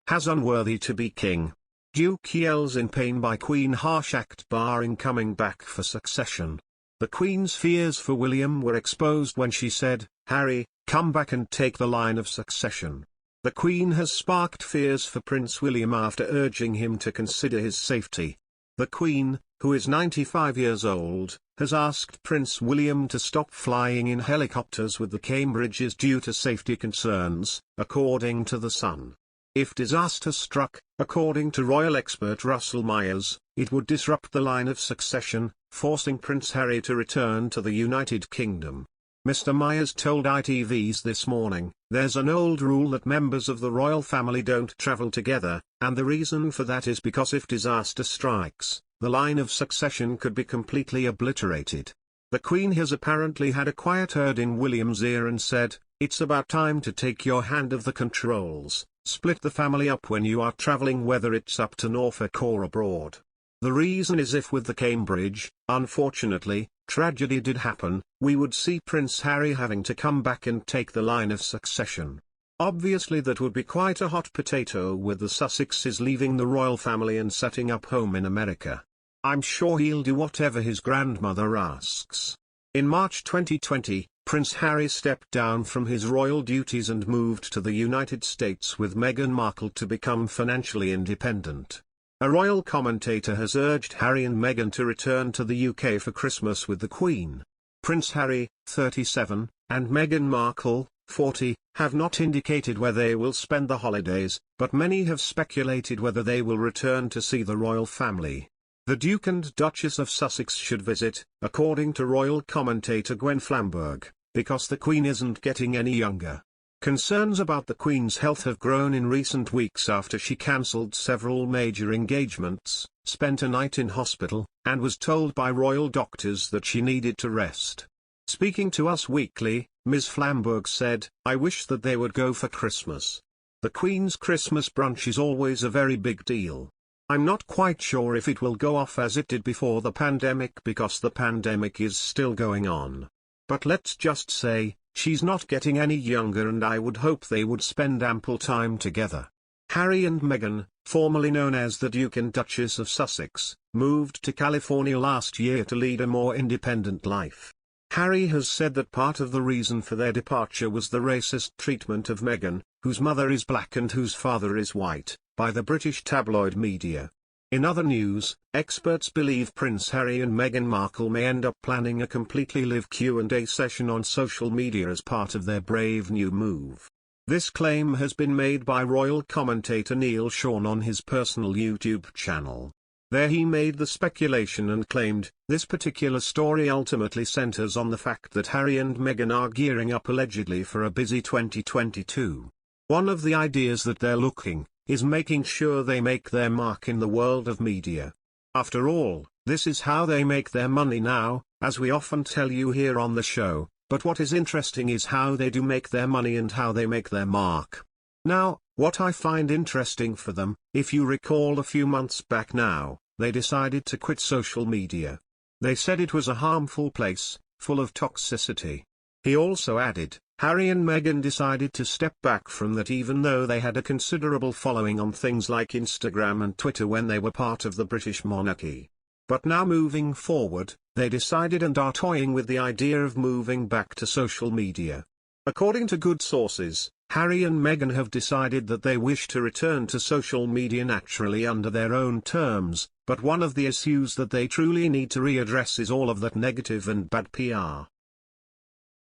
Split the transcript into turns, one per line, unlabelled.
HAZ unworthy to be king. Duke yells in pain by Queen harsh act barring coming back for succession. The Queen's fears for William were exposed when she said, "Harry, come back and take the line of succession." The Queen has sparked fears for Prince William after urging him to consider his safety. The Queen, who is 95 years old, has asked Prince William to stop flying in helicopters with the Cambridges due to safety concerns, according to The Sun. If disaster struck, according to royal expert Russell Myers, it would disrupt the line of succession, forcing Prince Harry to return to the United Kingdom. Mr. Myers told ITV's This Morning, "There's an old rule that members of the royal family don't travel together, and the reason for that is because if disaster strikes, the line of succession could be completely obliterated." The Queen has apparently had a quiet word in William's ear and said, "It's about time to take your hand of the controls, split the family up when you are traveling, whether it's up to Norfolk or abroad." The reason is if with the Cambridge, unfortunately, tragedy did happen, we would see Prince Harry having to come back and take the line of succession. Obviously that would be quite a hot potato with the Sussexes leaving the royal family and setting up home in America. I'm sure he'll do whatever his grandmother asks. In March 2020, Prince Harry stepped down from his royal duties and moved to the United States with Meghan Markle to become financially independent. A royal commentator has urged Harry and Meghan to return to the UK for Christmas with the Queen. Prince Harry, 37, and Meghan Markle, 40, have not indicated where they will spend the holidays, but many have speculated whether they will return to see the royal family. The Duke and Duchess of Sussex should visit, according to royal commentator Gwen Flamberg, because the Queen isn't getting any younger. Concerns about the Queen's health have grown in recent weeks after she cancelled several major engagements, spent a night in hospital, and was told by royal doctors that she needed to rest. Speaking to Us Weekly, Ms. Flamberg said, "I wish that they would go for Christmas. The Queen's Christmas brunch is always a very big deal. I'm not quite sure if it will go off as it did before the pandemic because the pandemic is still going on. But let's just say, she's not getting any younger and I would hope they would spend ample time together." Harry and Meghan, formerly known as the Duke and Duchess of Sussex, moved to California last year to lead a more independent life. Harry has said that part of the reason for their departure was the racist treatment of Meghan, whose mother is black and whose father is white, by the British tabloid media. In other news, experts believe Prince Harry and Meghan Markle may end up planning a completely live Q&A session on social media as part of their brave new move. This claim has been made by royal commentator Neil Sean on his personal YouTube channel. There he made the speculation and claimed, "This particular story ultimately centers on the fact that Harry and Meghan are gearing up allegedly for a busy 2022. One of the ideas that they're looking is making sure they make their mark in the world of media. After all, this is how they make their money now, as we often tell you here on the show, but what is interesting is how they do make their money and how they make their mark. Now, what I find interesting for them, if you recall a few months back now, they decided to quit social media. They said it was a harmful place, full of toxicity." He also added, Harry and Meghan decided to step back from that even though they had a considerable following on things like Instagram and Twitter when they were part of the British monarchy. But now moving forward, they decided and are toying with the idea of moving back to social media. According to good sources, Harry and Meghan have decided that they wish to return to social media naturally under their own terms, but one of the issues that they truly need to readdress is all of that negative and bad PR.